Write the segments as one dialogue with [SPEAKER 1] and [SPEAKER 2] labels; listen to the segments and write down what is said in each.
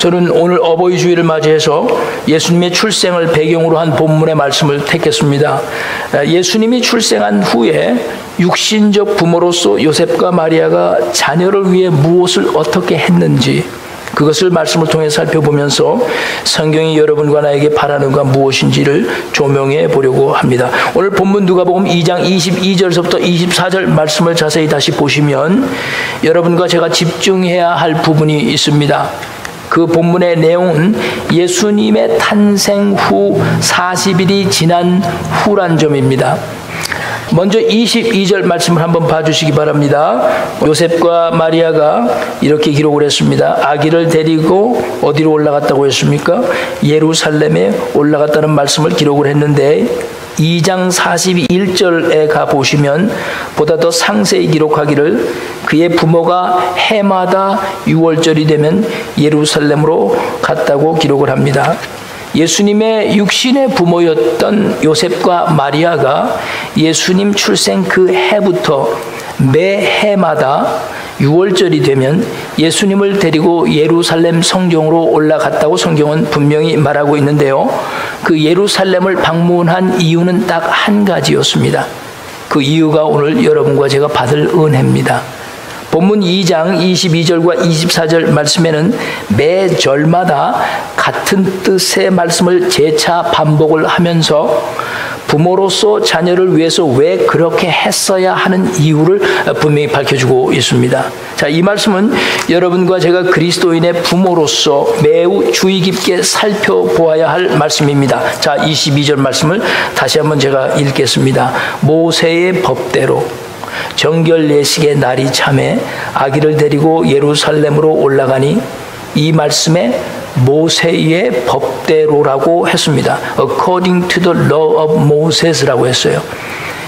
[SPEAKER 1] 저는 오늘 어버이 주일을 맞이해서 예수님의 출생을 배경으로 한 본문의 말씀을 택했습니다. 예수님이 출생한 후에 육신적 부모로서 요셉과 마리아가 자녀를 위해 무엇을 어떻게 했는지, 그것을 말씀을 통해 살펴보면서 성경이 여러분과 나에게 바라는 것 무엇인지를 조명해 보려고 합니다. 오늘 본문 누가복음 2장 22절서부터 24절 말씀을 자세히 다시 보시면 여러분과 제가 집중해야 할 부분이 있습니다. 그 본문의 내용은 예수님의 탄생 후 40일이 지난 후란 점입니다. 먼저 22절 말씀을 한번 봐주시기 바랍니다. 요셉과 마리아가 이렇게 기록을 했습니다. 아기를 데리고 어디로 올라갔다고 했습니까? 예루살렘에 올라갔다는 말씀을 기록을 했는데 2장 41절에 가보시면 보다 더 상세히 기록하기를 그의 부모가 해마다 6월절이 되면 예루살렘으로 갔다고 기록을 합니다. 예수님의 육신의 부모였던 요셉과 마리아가 예수님 출생 그 해부터 매 해마다 6월절이 되면 예수님을 데리고 예루살렘 성경으로 올라갔다고 성경은 분명히 말하고 있는데요. 그 예루살렘을 방문한 이유는 딱 한 가지였습니다. 그 이유가 오늘 여러분과 제가 받을 은혜입니다. 본문 2장 22절과 24절 말씀에는 매 절마다 같은 뜻의 말씀을 재차 반복을 하면서 부모로서 자녀를 위해서 왜 그렇게 했어야 하는 이유를 분명히 밝혀주고 있습니다. 자, 이 말씀은 여러분과 제가 그리스도인의 부모로서 매우 주의 깊게 살펴보아야 할 말씀입니다. 자, 22절 말씀을 다시 한번 제가 읽겠습니다. 모세의 법대로 정결 예식의 날이 참에 아기를 데리고 예루살렘으로 올라가니, 이 말씀에 모세의 법대로라고 했습니다. According to the law of Moses라고 했어요.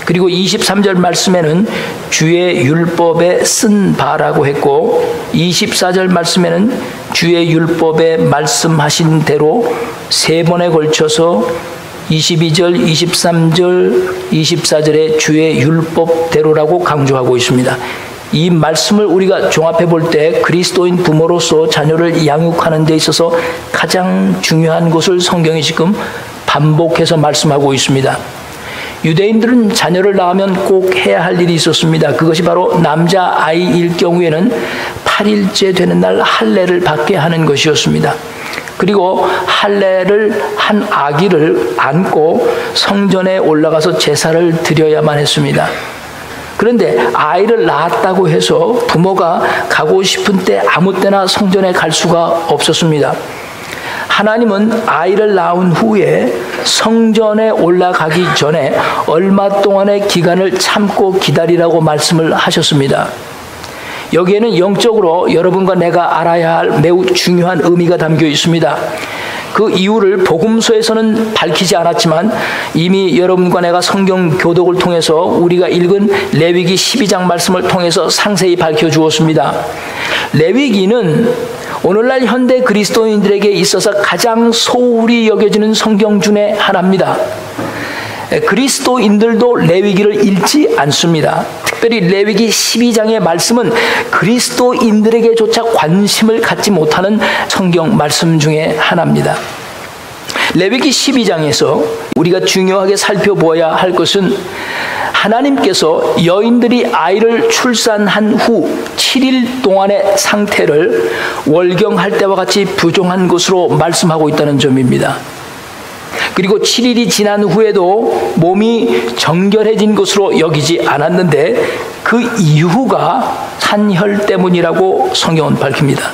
[SPEAKER 1] 그리고 23절 말씀에는 주의 율법에 쓴 바라고 했고, 24절 말씀에는 주의 율법에 말씀하신 대로 세 번에 걸쳐서 22절, 23절, 24절에 주의 율법대로라고 강조하고 있습니다. 이 말씀을 우리가 종합해 볼 때 그리스도인 부모로서 자녀를 양육하는 데 있어서 가장 중요한 것을 성경이 지금 반복해서 말씀하고 있습니다. 유대인들은 자녀를 낳으면 꼭 해야 할 일이 있었습니다. 그것이 바로 남자아이일 경우에는 8일째 되는 날 할례를 받게 하는 것이었습니다. 그리고 할례를 한 아기를 안고 성전에 올라가서 제사를 드려야만 했습니다. 그런데 아이를 낳았다고 해서 부모가 가고 싶은 때 아무 때나 성전에 갈 수가 없었습니다. 하나님은 아이를 낳은 후에 성전에 올라가기 전에 얼마 동안의 기간을 참고 기다리라고 말씀을 하셨습니다. 여기에는 영적으로 여러분과 내가 알아야 할 매우 중요한 의미가 담겨 있습니다. 그 이유를 복음서에서는 밝히지 않았지만 이미 여러분과 내가 성경 교독을 통해서 우리가 읽은 레위기 12장 말씀을 통해서 상세히 밝혀주었습니다. 레위기는 오늘날 현대 그리스도인들에게 있어서 가장 소홀히 여겨지는 성경 중에 하나입니다. 그리스도인들도 레위기를 읽지 않습니다. 특별히 레위기 12장의 말씀은 그리스도인들에게조차 관심을 갖지 못하는 성경 말씀 중에 하나입니다. 레위기 12장에서 우리가 중요하게 살펴보아야 할 것은 하나님께서 여인들이 아이를 출산한 후 7일 동안의 상태를 월경할 때와 같이 부정한 것으로 말씀하고 있다는 점입니다. 그리고 7일이 지난 후에도 몸이 정결해진 것으로 여기지 않았는데 그 이유가 산혈 때문이라고 성경은 밝힙니다.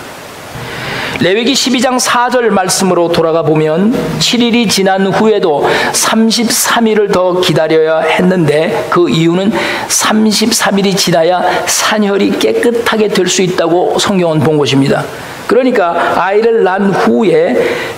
[SPEAKER 1] 레위기 12장 4절 말씀으로 돌아가 보면 7일이 지난 후에도 33일을 더 기다려야 했는데 그 이유는 33일이 지나야 산혈이 깨끗하게 될 수 있다고 성경은 본 것입니다. 그러니까 아이를 낳은 후에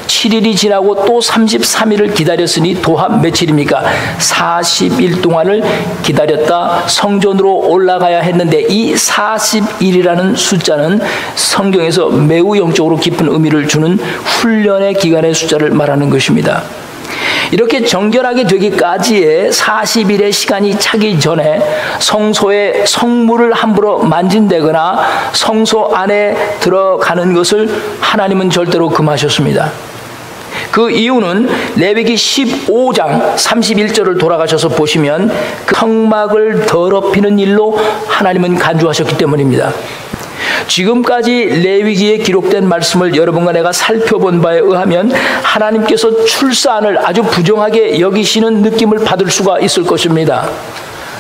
[SPEAKER 1] 7일이 지나고 또 33일을 기다렸으니 도합 며칠입니까? 40일 동안을 기다렸다 성전으로 올라가야 했는데 이 40일이라는 숫자는 성경에서 매우 영적으로 깊은 의미를 주는 훈련의 기간의 숫자를 말하는 것입니다. 이렇게 정결하게 되기까지의 40일의 시간이 차기 전에 성소에 성물을 함부로 만진다거나 성소 안에 들어가는 것을 하나님은 절대로 금하셨습니다. 그 이유는 레위기 15장 31절을 돌아가셔서 보시면 그 성막을 더럽히는 일로 하나님은 간주하셨기 때문입니다. 지금까지 레위기에 기록된 말씀을 여러분과 내가 살펴본 바에 의하면 하나님께서 출산을 아주 부정하게 여기시는 느낌을 받을 수가 있을 것입니다.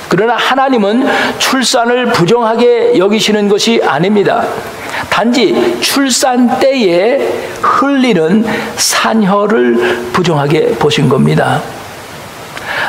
[SPEAKER 1] 그러나 하나님은 출산을 부정하게 여기시는 것이 아닙니다. 단지 출산 때에 흘리는 산혈을 부정하게 보신 겁니다.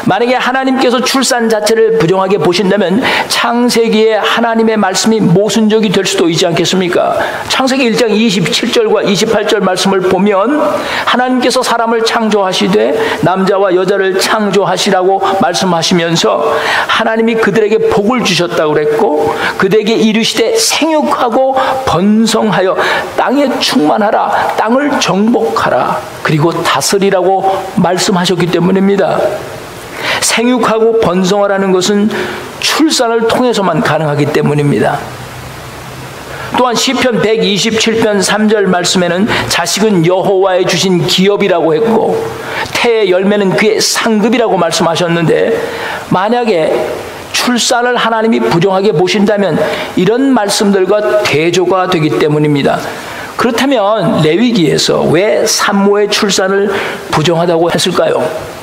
[SPEAKER 1] 만약에 하나님께서 출산 자체를 부정하게 보신다면 창세기에 하나님의 말씀이 모순적이 될 수도 있지 않겠습니까? 창세기 1장 27절과 28절 말씀을 보면 하나님께서 사람을 창조하시되 남자와 여자를 창조하시라고 말씀하시면서 하나님이 그들에게 복을 주셨다고 그랬고 그들에게 이르시되 생육하고 번성하여 땅에 충만하라, 땅을 정복하라, 그리고 다스리라고 말씀하셨기 때문입니다. 생육하고 번성하라는 것은 출산을 통해서만 가능하기 때문입니다. 또한 시편 127편 3절 말씀에는 자식은 여호와의 주신 기업이라고 했고 태의 열매는 그의 상급이라고 말씀하셨는데, 만약에 출산을 하나님이 부정하게 보신다면 이런 말씀들과 대조가 되기 때문입니다. 그렇다면 레위기에서 왜 산모의 출산을 부정하다고 했을까요?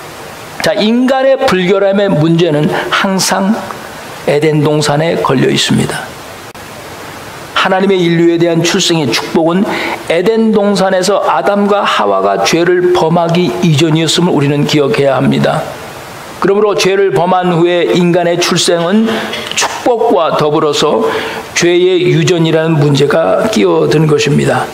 [SPEAKER 1] 자, 인간의 불결함의 문제는 항상 에덴 동산에 걸려 있습니다. 하나님의 인류에 대한 출생의 축복은 에덴 동산에서 아담과 하와가 죄를 범하기 이전이었음을 우리는 기억해야 합니다. 그러므로 죄를 범한 후에 인간의 출생은 축복과 더불어서 죄의 유전이라는 문제가 끼어든 것입니다.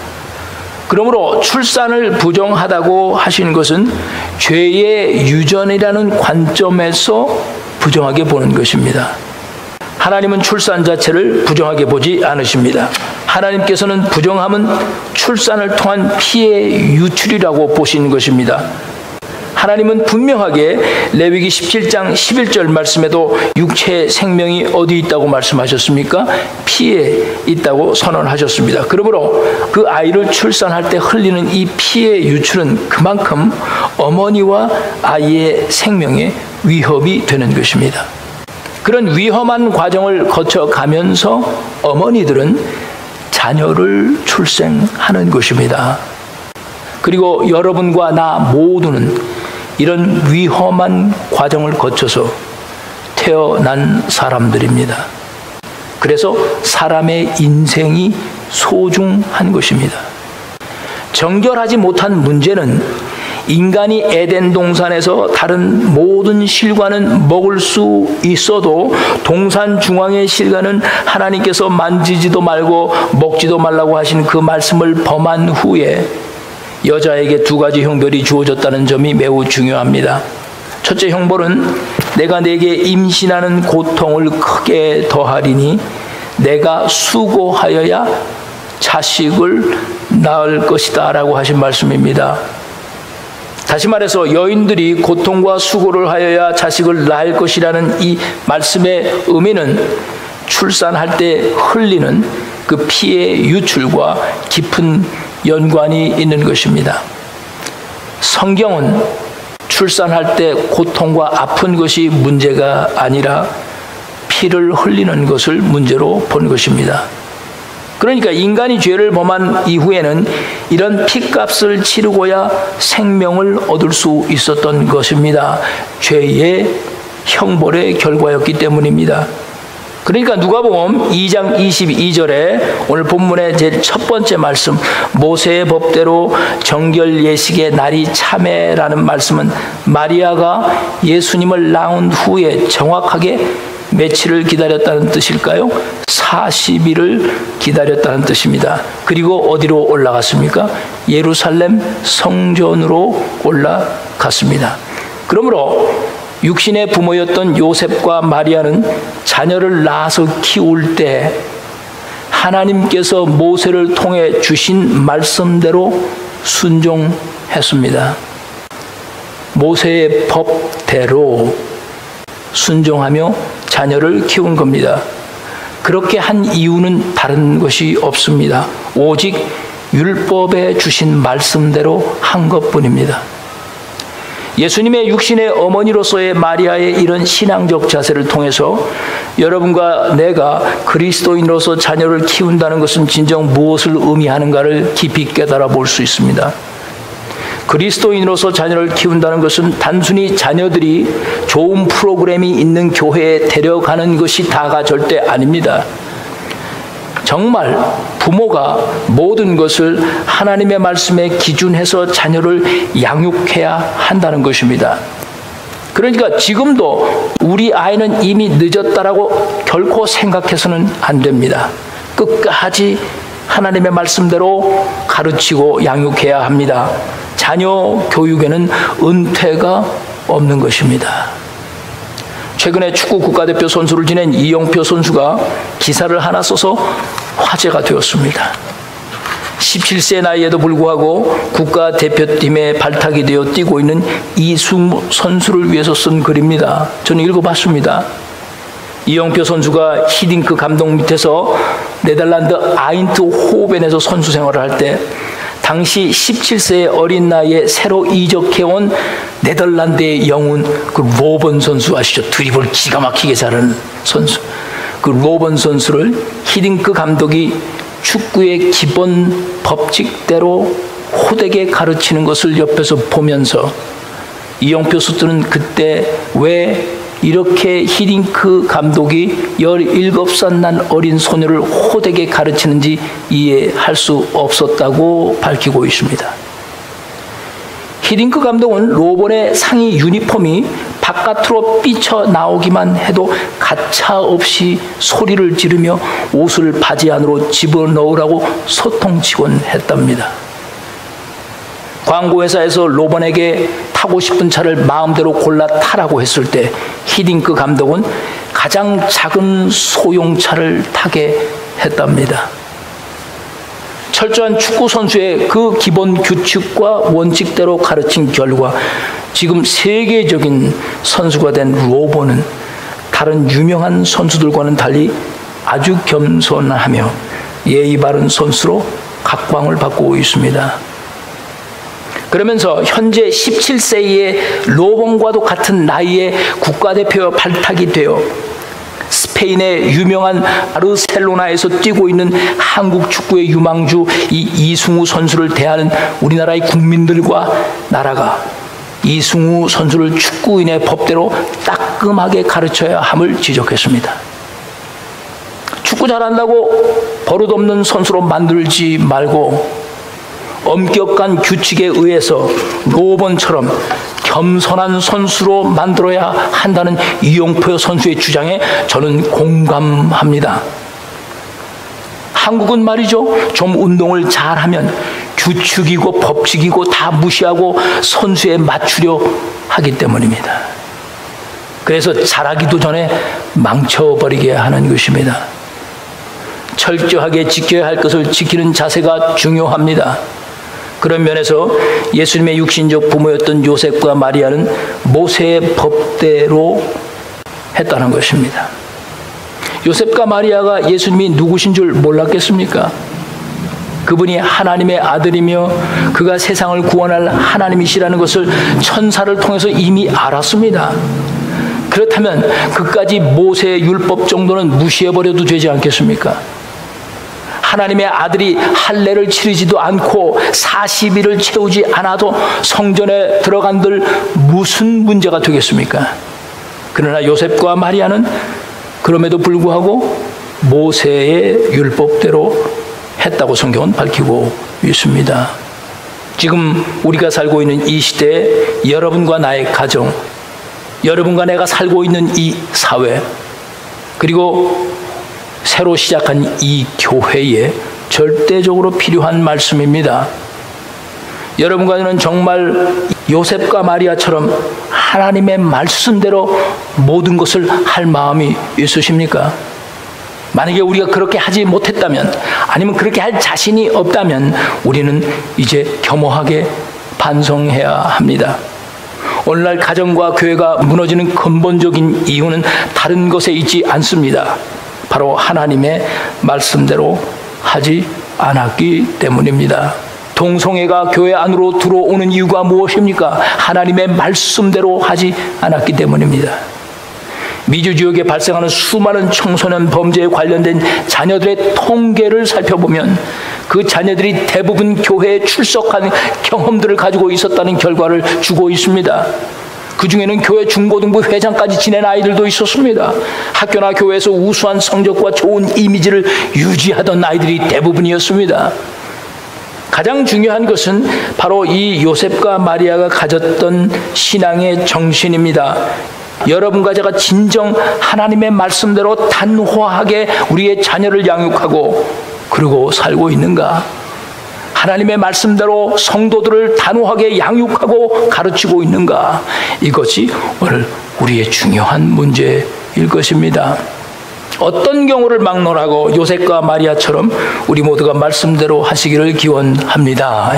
[SPEAKER 1] 그러므로 출산을 부정하다고 하신 것은 죄의 유전이라는 관점에서 부정하게 보는 것입니다. 하나님은 출산 자체를 부정하게 보지 않으십니다. 하나님께서는 부정함은 출산을 통한 피해 유출이라고 보시는 것입니다. 하나님은 분명하게 레위기 17장 11절 말씀에도 육체의 생명이 어디 있다고 말씀하셨습니까? 피에 있다고 선언하셨습니다. 그러므로 그 아이를 출산할 때 흘리는 이 피의 유출은 그만큼 어머니와 아이의 생명에 위협이 되는 것입니다. 그런 위험한 과정을 거쳐가면서 어머니들은 자녀를 출생하는 것입니다. 그리고 여러분과 나 모두는 이런 위험한 과정을 거쳐서 태어난 사람들입니다. 그래서 사람의 인생이 소중한 것입니다. 정결하지 못한 문제는 인간이 에덴 동산에서 다른 모든 실과는 먹을 수 있어도 동산 중앙의 실과는 하나님께서 만지지도 말고 먹지도 말라고 하신 그 말씀을 범한 후에 여자에게 두 가지 형벌이 주어졌다는 점이 매우 중요합니다. 첫째 형벌은 내가 네게 임신하는 고통을 크게 더하리니 내가 수고하여야 자식을 낳을 것이다 라고 하신 말씀입니다. 다시 말해서 여인들이 고통과 수고를 하여야 자식을 낳을 것이라는 이 말씀의 의미는 출산할 때 흘리는 그 피의 유출과 깊은 연관이 있는 것입니다. 성경은 출산할 때 고통과 아픈 것이 문제가 아니라 피를 흘리는 것을 문제로 본 것입니다. 그러니까 인간이 죄를 범한 이후에는 이런 피값을 치르고야 생명을 얻을 수 있었던 것입니다. 죄의 형벌의 결과였기 때문입니다. 그러니까 누가복음 2장 22절에 오늘 본문의 제일 첫 번째 말씀, 모세의 법대로 정결 예식의 날이 참회라는 말씀은 마리아가 예수님을 낳은 후에 정확하게 며칠을 기다렸다는 뜻일까요? 40일을 기다렸다는 뜻입니다. 그리고 어디로 올라갔습니까? 예루살렘 성전으로 올라갔습니다. 그러므로 육신의 부모였던 요셉과 마리아는 자녀를 낳아서 키울 때 하나님께서 모세를 통해 주신 말씀대로 순종했습니다. 모세의 법대로 순종하며 자녀를 키운 겁니다. 그렇게 한 이유는 다른 것이 없습니다. 오직 율법에 주신 말씀대로 한 것뿐입니다. 예수님의 육신의 어머니로서의 마리아의 이런 신앙적 자세를 통해서 여러분과 내가 그리스도인으로서 자녀를 키운다는 것은 진정 무엇을 의미하는가를 깊이 깨달아 볼 수 있습니다. 그리스도인으로서 자녀를 키운다는 것은 단순히 자녀들이 좋은 프로그램이 있는 교회에 데려가는 것이 다가 절대 아닙니다. 정말 부모가 모든 것을 하나님의 말씀에 기준해서 자녀를 양육해야 한다는 것입니다. 그러니까 지금도 우리 아이는 이미 늦었다라고 결코 생각해서는 안 됩니다. 끝까지 하나님의 말씀대로 가르치고 양육해야 합니다. 자녀 교육에는 은퇴가 없는 것입니다. 최근에 축구 국가대표 선수를 지낸 이영표 선수가 기사를 하나 써서 화제가 되었습니다. 17세 나이에도 불구하고 국가대표팀에 발탁이 되어 뛰고 있는 이승우 선수를 위해서 쓴 글입니다. 저는 읽어봤습니다. 이영표 선수가 히딩크 감독 밑에서 네덜란드 아인트호벤에서 선수 생활을 할 때 당시 17세의 어린 나이에 새로 이적해온 네덜란드의 영웅 그 로번 선수 아시죠? 드리블 기가 막히게 잘하는 선수. 그 로번 선수를 히딩크 감독이 축구의 기본 법칙대로 호되게 가르치는 것을 옆에서 보면서 이영표 선수는 그때 왜 이렇게 히딩크 감독이 17살 난 어린 소녀를 호되게 가르치는지 이해할 수 없었다고 밝히고 있습니다. 히딩크 감독은 로번의 상의 유니폼이 바깥으로 삐쳐나오기만 해도 가차없이 소리를 지르며 옷을 바지 안으로 집어넣으라고 소통치곤 했답니다. 광고회사에서 로번에게 타고 싶은 차를 마음대로 골라 타라고 했을 때 히딩크 감독은 가장 작은 소형차를 타게 했답니다. 철저한 축구 선수의 그 기본 규칙과 원칙대로 가르친 결과 지금 세계적인 선수가 된 로번은 다른 유명한 선수들과는 달리 아주 겸손하며 예의 바른 선수로 각광을 받고 있습니다. 그러면서 현재 17세의 로번과도 같은 나이에 국가대표 발탁이 되어 스페인의 유명한 바르셀로나에서 뛰고 있는 한국 축구의 유망주 이 이승우 선수를 대하는 우리나라의 국민들과 나라가 이승우 선수를 축구인의 법대로 따끔하게 가르쳐야 함을 지적했습니다. 축구 잘한다고 버릇없는 선수로 만들지 말고 엄격한 규칙에 의해서 로번처럼 겸손한 선수로 만들어야 한다는 이영표 선수의 주장에 저는 공감합니다. 한국은 말이죠, 좀 운동을 잘하면 규칙이고 법칙이고 다 무시하고 선수에 맞추려 하기 때문입니다. 그래서 잘하기도 전에 망쳐버리게 하는 것입니다. 철저하게 지켜야 할 것을 지키는 자세가 중요합니다. 그런 면에서 예수님의 육신적 부모였던 요셉과 마리아는 모세의 법대로 했다는 것입니다. 요셉과 마리아가 예수님이 누구신 줄 몰랐겠습니까? 그분이 하나님의 아들이며 그가 세상을 구원할 하나님이시라는 것을 천사를 통해서 이미 알았습니다. 그렇다면 그까지 모세의 율법 정도는 무시해버려도 되지 않겠습니까? 하나님의 아들이 할례를 치르지도 않고 40일을 채우지 않아도 성전에 들어간들 무슨 문제가 되겠습니까? 그러나 요셉과 마리아는 그럼에도 불구하고 모세의 율법대로 했다고 성경은 밝히고 있습니다. 지금 우리가 살고 있는 이 시대에 여러분과 나의 가정, 여러분과 내가 살고 있는 이 사회, 그리고 새로 시작한 이 교회에 절대적으로 필요한 말씀입니다. 여러분과 저는 정말 요셉과 마리아처럼 하나님의 말씀대로 모든 것을 할 마음이 있으십니까? 만약에 우리가 그렇게 하지 못했다면, 아니면 그렇게 할 자신이 없다면 우리는 이제 겸허하게 반성해야 합니다. 오늘날 가정과 교회가 무너지는 근본적인 이유는 다른 것에 있지 않습니다. 바로 하나님의 말씀대로 하지 않았기 때문입니다. 동성애가 교회 안으로 들어오는 이유가 무엇입니까? 하나님의 말씀대로 하지 않았기 때문입니다. 미주 지역에 발생하는 수많은 청소년 범죄에 관련된 자녀들의 통계를 살펴보면 그 자녀들이 대부분 교회에 출석한 경험들을 가지고 있었다는 결과를 주고 있습니다. 그 중에는 교회 중고등부 회장까지 지낸 아이들도 있었습니다. 학교나 교회에서 우수한 성적과 좋은 이미지를 유지하던 아이들이 대부분이었습니다. 가장 중요한 것은 바로 이 요셉과 마리아가 가졌던 신앙의 정신입니다. 여러분과 제가 진정 하나님의 말씀대로 단호하게 우리의 자녀를 양육하고 그러고 살고 있는가? 하나님의 말씀대로 성도들을 단호하게 양육하고 가르치고 있는가? 이것이 오늘 우리의 중요한 문제일 것입니다. 어떤 경우를 막론하고 요셉과 마리아처럼 우리 모두가 말씀대로 하시기를 기원합니다.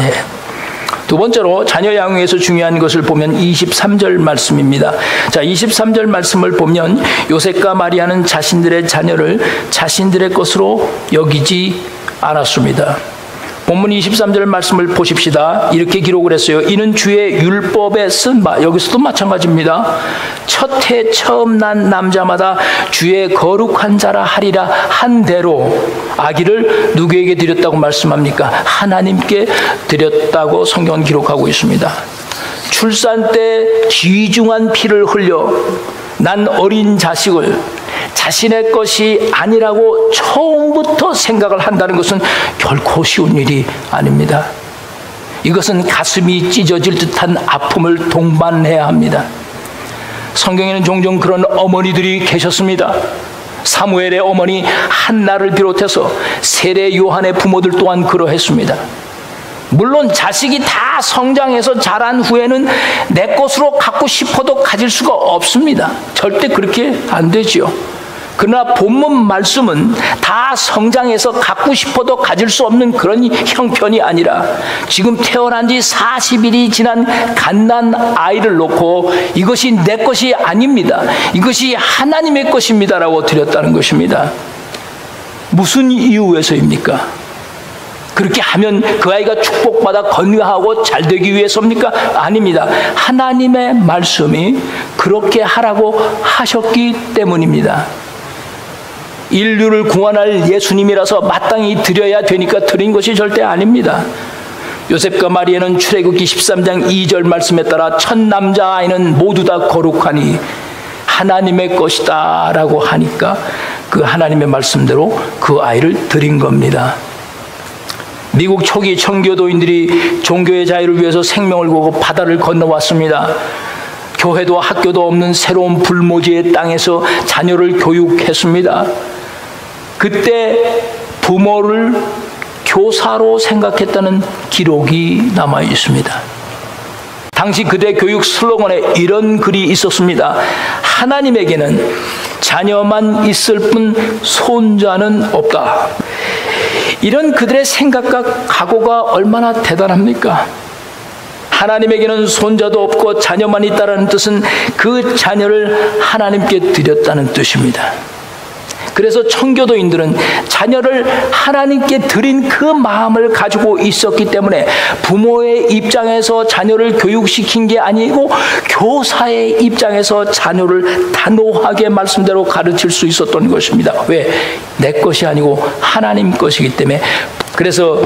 [SPEAKER 1] 두 번째로 자녀 양육에서 중요한 것을 보면 23절 말씀입니다. 자, 23절 말씀을 보면 요셉과 마리아는 자신들의 자녀를 자신들의 것으로 여기지 않았습니다. 본문 23절 말씀을 보십시다. 이렇게 기록을 했어요. 이는 주의 율법에 쓴 바, 여기서도 마찬가지입니다. 첫 해 처음 난 남자마다 주의 거룩한 자라 하리라 한 대로 아기를 누구에게 드렸다고 말씀합니까? 하나님께 드렸다고 성경은 기록하고 있습니다. 출산 때 귀중한 피를 흘려 난 어린 자식을 자신의 것이 아니라고 처음부터 생각을 한다는 것은 결코 쉬운 일이 아닙니다. 이것은 가슴이 찢어질 듯한 아픔을 동반해야 합니다. 성경에는 종종 그런 어머니들이 계셨습니다. 사무엘의 어머니 한나를 비롯해서 세례 요한의 부모들 또한 그러했습니다. 물론 자식이 다 성장해서 자란 후에는 내 것으로 갖고 싶어도 가질 수가 없습니다. 절대 그렇게 안 되지요. 그러나 본문 말씀은 다 성장해서 갖고 싶어도 가질 수 없는 그런 형편이 아니라 지금 태어난 지 40일이 지난 갓난 아이를 놓고 이것이 내 것이 아닙니다. 이것이 하나님의 것입니다라고 드렸다는 것입니다. 무슨 이유에서입니까? 그렇게 하면 그 아이가 축복받아 건강하고 잘 되기 위해서입니까? 아닙니다. 하나님의 말씀이 그렇게 하라고 하셨기 때문입니다. 인류를 구원할 예수님이라서 마땅히 드려야 되니까 드린 것이 절대 아닙니다. 요셉과 마리아는 출애굽기 13장 2절 말씀에 따라 첫 남자아이는 모두 다 거룩하니 하나님의 것이다 라고 하니까 그 하나님의 말씀대로 그 아이를 드린 겁니다. 미국 초기 청교도인들이 종교의 자유를 위해서 생명을 걸고 바다를 건너왔습니다. 교회도 학교도 없는 새로운 불모지의 땅에서 자녀를 교육했습니다. 그때 부모를 교사로 생각했다는 기록이 남아 있습니다. 당시 그대 교육 슬로건에 이런 글이 있었습니다. 하나님에게는 자녀만 있을 뿐 손자는 없다. 이런 그들의 생각과 각오가 얼마나 대단합니까? 하나님에게는 손자도 없고 자녀만 있다는 뜻은 그 자녀를 하나님께 드렸다는 뜻입니다. 그래서 청교도인들은 자녀를 하나님께 드린 그 마음을 가지고 있었기 때문에 부모의 입장에서 자녀를 교육시킨 게 아니고 교사의 입장에서 자녀를 단호하게 말씀대로 가르칠 수 있었던 것입니다. 왜? 내 것이 아니고 하나님 것이기 때문에. 그래서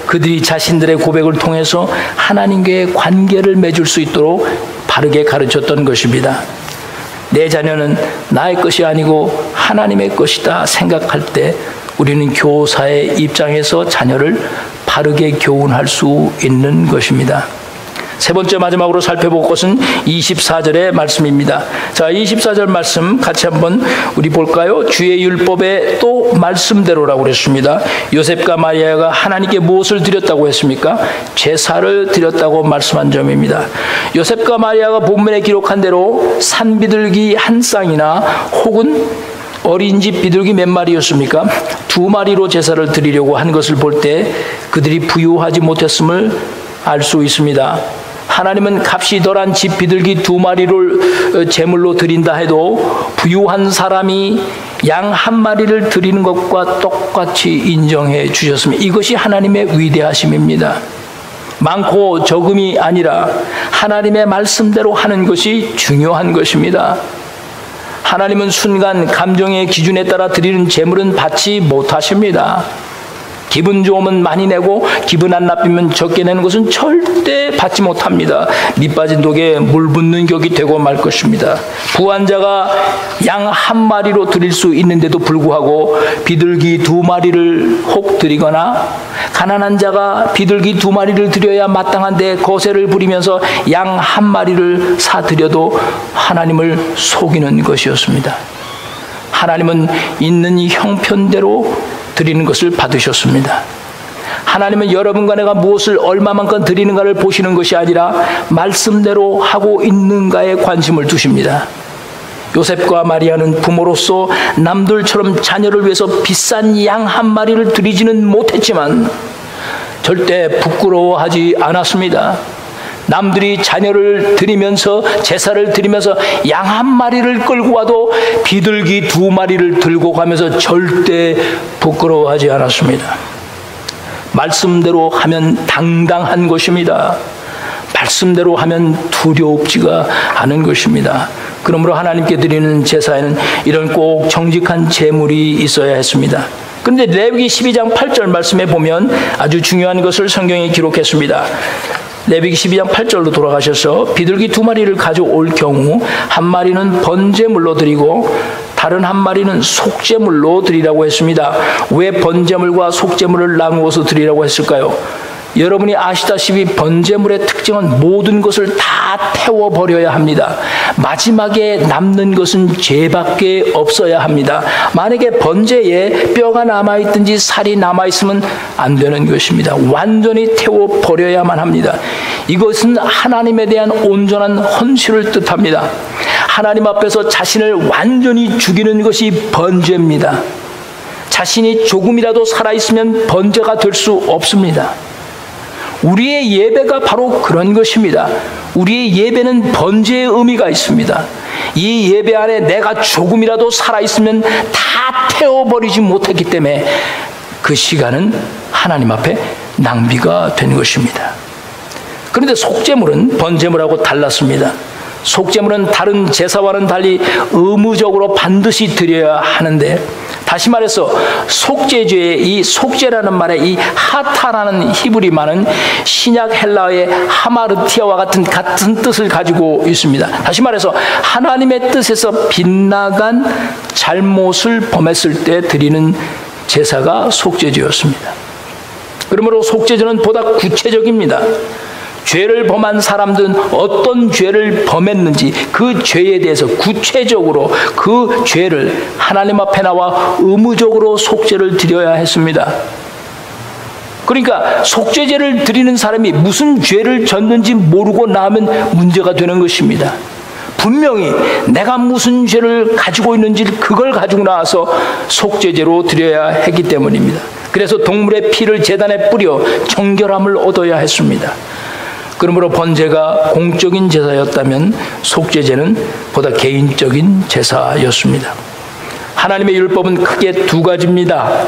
[SPEAKER 1] 그들이 자신들의 고백을 통해서 하나님과의 관계를 맺을 수 있도록 바르게 가르쳤던 것입니다. 내 자녀는 나의 것이 아니고 하나님의 것이다 생각할 때 우리는 교사의 입장에서 자녀를 바르게 교훈할 수 있는 것입니다. 세 번째 마지막으로 살펴볼 것은 24절의 말씀입니다. 자, 24절 말씀 같이 한번 우리 볼까요? 주의 율법에 또 말씀대로라고 그랬습니다. 요셉과 마리아가 하나님께 무엇을 드렸다고 했습니까? 제사를 드렸다고 말씀한 점입니다. 요셉과 마리아가 본문에 기록한 대로 산비둘기 한 쌍이나 혹은 어린 집 비둘기 몇 마리였습니까? 2마리로 제사를 드리려고 한 것을 볼 때 그들이 부유하지 못했음을 알 수 있습니다. 하나님은 값이 덜한 집 비둘기 2마리를 제물로 드린다 해도 부유한 사람이 양 1마리를 드리는 것과 똑같이 인정해 주셨습니다. 이것이 하나님의 위대하심입니다. 많고 적음이 아니라 하나님의 말씀대로 하는 것이 중요한 것입니다. 하나님은 순간 감정의 기준에 따라 드리는 제물은 받지 못하십니다. 기분 좋으면 많이 내고 기분 안 나쁘면 적게 내는 것은 절대 받지 못합니다. 밑 빠진 독에 물 붓는 격이 되고 말 것입니다. 부한 자가 양 1마리로 드릴 수 있는데도 불구하고 비둘기 2마리를 혹 드리거나 가난한 자가 비둘기 2마리를 드려야 마땅한데 거세를 부리면서 양 1마리를 사드려도 하나님을 속이는 것이었습니다. 하나님은 있는 이 형편대로 드리는 것을 받으셨습니다. 하나님은 여러분과 내가 무엇을 얼마만큼 드리는가를 보시는 것이 아니라 말씀대로 하고 있는가에 관심을 두십니다. 요셉과 마리아는 부모로서 남들처럼 자녀를 위해서 비싼 양 1마리를 드리지는 못했지만 절대 부끄러워하지 않았습니다. 남들이 자녀를 드리면서 제사를 드리면서 양 1마리를 끌고 와도 비둘기 2마리를 들고 가면서 절대 부끄러워하지 않았습니다. 말씀대로 하면 당당한 것입니다. 말씀대로 하면 두렵지가 않은 것입니다. 그러므로 하나님께 드리는 제사에는 이런 꼭 정직한 제물이 있어야 했습니다. 그런데 레위기 12장 8절 말씀에 보면 아주 중요한 것을 성경에 기록했습니다. 레위기 12장 8절로 돌아가셔서 비둘기 2마리를 가져올 경우 1마리는 번제물로 드리고 다른 1마리는 속제물로 드리라고 했습니다. 왜 번제물과 속제물을 나누어서 드리라고 했을까요? 여러분이 아시다시피 번제물의 특징은 모든 것을 다 태워버려야 합니다. 마지막에 남는 것은 죄밖에 없어야 합니다. 만약에 번제에 뼈가 남아있든지 살이 남아있으면 안 되는 것입니다. 완전히 태워버려야만 합니다. 이것은 하나님에 대한 온전한 헌신을 뜻합니다. 하나님 앞에서 자신을 완전히 죽이는 것이 번제입니다. 자신이 조금이라도 살아있으면 번제가 될 수 없습니다. 우리의 예배가 바로 그런 것입니다. 우리의 예배는 번제의 의미가 있습니다. 이 예배 안에 내가 조금이라도 살아있으면 다 태워버리지 못했기 때문에 그 시간은 하나님 앞에 낭비가 된 것입니다. 그런데 속제물은 번제물하고 달랐습니다. 속제물은 다른 제사와는 달리 의무적으로 반드시 드려야 하는데, 다시 말해서 속죄죄의 이 속죄라는 말에 이 하타라는 히브리 말은 신약 헬라어의 하마르티아와 같은 뜻을 가지고 있습니다. 다시 말해서 하나님의 뜻에서 빗나간 잘못을 범했을 때 드리는 제사가 속죄죄였습니다. 그러므로 속죄죄는 보다 구체적입니다. 죄를 범한 사람들은 어떤 죄를 범했는지 그 죄에 대해서 구체적으로 그 죄를 하나님 앞에 나와 의무적으로 속죄를 드려야 했습니다. 그러니까 속죄제를 드리는 사람이 무슨 죄를 졌는지 모르고 나면 문제가 되는 것입니다. 분명히 내가 무슨 죄를 가지고 있는지 그걸 가지고 나와서 속죄제로 드려야 했기 때문입니다. 그래서 동물의 피를 제단에 뿌려 정결함을 얻어야 했습니다. 그러므로 번제가 공적인 제사였다면 속죄제는 보다 개인적인 제사였습니다. 하나님의 율법은 크게 두 가지입니다.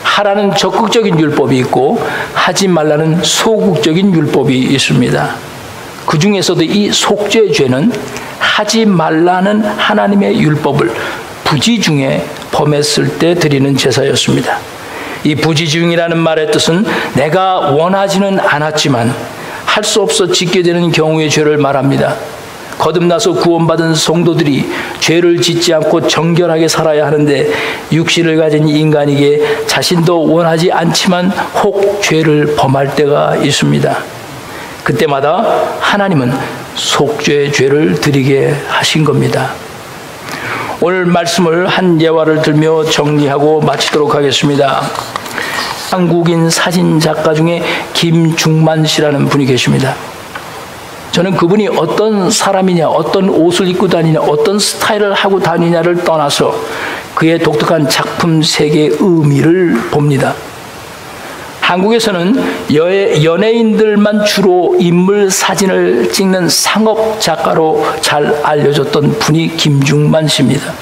[SPEAKER 1] 하라는 적극적인 율법이 있고 하지 말라는 소극적인 율법이 있습니다. 그 중에서도 이 속죄죄는 하지 말라는 하나님의 율법을 부지중에 범했을 때 드리는 제사였습니다. 이 부지중이라는 말의 뜻은 내가 원하지는 않았지만 할 수 없어 짓게 되는 경우의 죄를 말합니다. 거듭나서 구원받은 성도들이 죄를 짓지 않고 정결하게 살아야 하는데 육신을 가진 인간에게 자신도 원하지 않지만 혹 죄를 범할 때가 있습니다. 그때마다 하나님은 속죄의 죄를 드리게 하신 겁니다. 오늘 말씀을 한 예화를 들며 정리하고 마치도록 하겠습니다. 한국인 사진작가 중에 김중만 씨라는 분이 계십니다. 저는 그분이 어떤 사람이냐, 어떤 옷을 입고 다니냐, 어떤 스타일을 하고 다니냐를 떠나서 그의 독특한 작품 세계의 의미를 봅니다. 한국에서는 연예인들만 주로 인물 사진을 찍는 상업 작가로 잘 알려졌던 분이 김중만 씨입니다.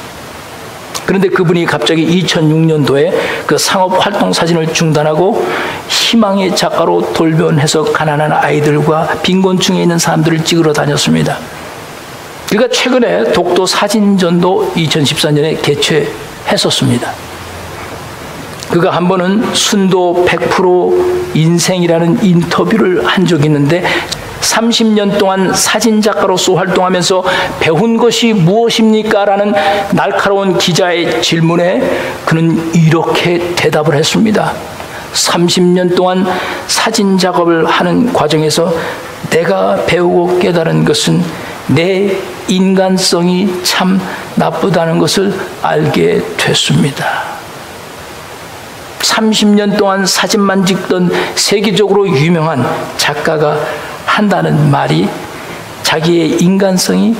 [SPEAKER 1] 그런데 그분이 갑자기 2006년도에 그 상업 활동 사진을 중단하고 희망의 작가로 돌변해서 가난한 아이들과 빈곤층에 있는 사람들을 찍으러 다녔습니다. 그러니까 최근에 독도 사진전도 2014년에 개최했었습니다. 그가 한 번은 순도 100% 인생이라는 인터뷰를 한 적이 있는데 30년 동안 사진작가로서 활동하면서 배운 것이 무엇입니까? 라는 날카로운 기자의 질문에 그는 이렇게 대답을 했습니다. 30년 동안 사진 작업을 하는 과정에서 내가 배우고 깨달은 것은 내 인간성이 참 나쁘다는 것을 알게 됐습니다. 30년 동안 사진만 찍던 세계적으로 유명한 작가가 한다는 말이 자기의 인간성이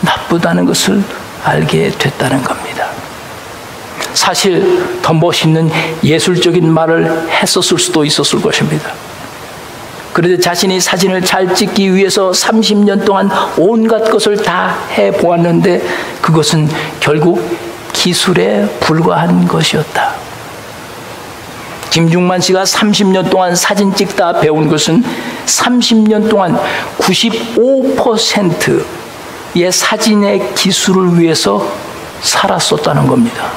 [SPEAKER 1] 나쁘다는 것을 알게 됐다는 겁니다. 사실 더 멋있는 예술적인 말을 했었을 수도 있었을 것입니다. 그런데 자신이 사진을 잘 찍기 위해서 30년 동안 온갖 것을 다 해보았는데 그것은 결국 기술에 불과한 것이었다. 김중만 씨가 30년 동안 사진 찍다 배운 것은 30년 동안 95%의 사진의 기술을 위해서 살았었다는 겁니다.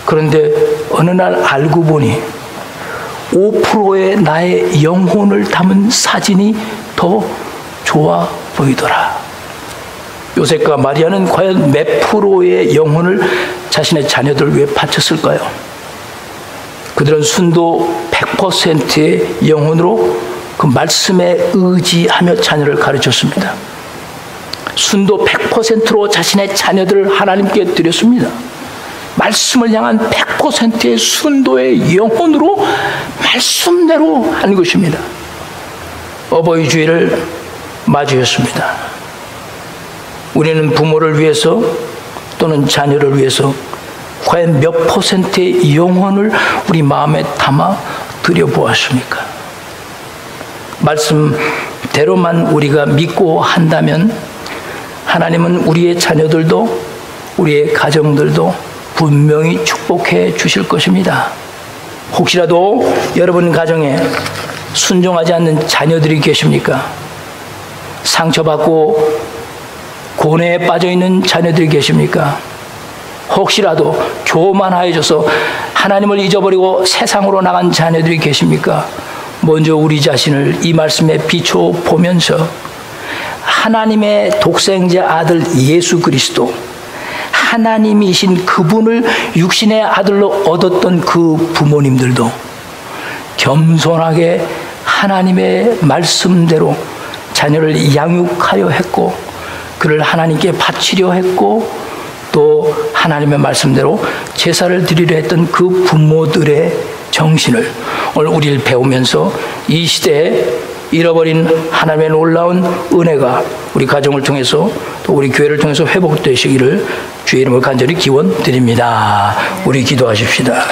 [SPEAKER 1] 그런데 어느 날 알고 보니 5%의 나의 영혼을 담은 사진이 더 좋아 보이더라. 요셉과 마리아는 과연 몇 프로의 영혼을 자신의 자녀들을 위해 바쳤을까요? 그들은 순도 100%의 영혼으로 그 말씀에 의지하며 자녀를 가르쳤습니다. 순도 100%로 자신의 자녀들을 하나님께 드렸습니다. 말씀을 향한 100%의 순도의 영혼으로 말씀대로 한 것입니다. 어버이 주일을 맞이했습니다. 우리는 부모를 위해서 또는 자녀를 위해서 과연 몇 %의 영혼을 우리 마음에 담아 드려보았습니까? 말씀대로만 우리가 믿고 한다면 하나님은 우리의 자녀들도 우리의 가정들도 분명히 축복해 주실 것입니다. 혹시라도 여러분 가정에 순종하지 않는 자녀들이 계십니까? 상처받고 고뇌에 빠져있는 자녀들이 계십니까? 혹시라도 교만하여져서 하나님을 잊어버리고 세상으로 나간 자녀들이 계십니까? 먼저 우리 자신을 이 말씀에 비춰보면서 하나님의 독생자 아들 예수 그리스도, 하나님이신 그분을 육신의 아들로 얻었던 그 부모님들도 겸손하게 하나님의 말씀대로 자녀를 양육하여 했고 그를 하나님께 바치려 했고 또 하나님의 말씀대로 제사를 드리려 했던 그 부모들의 정신을 오늘 우리를 배우면서 이 시대에 잃어버린 하나님의 놀라운 은혜가 우리 가정을 통해서 또 우리 교회를 통해서 회복되시기를 주의 이름으로 간절히 기원드립니다. 우리 기도하십시다.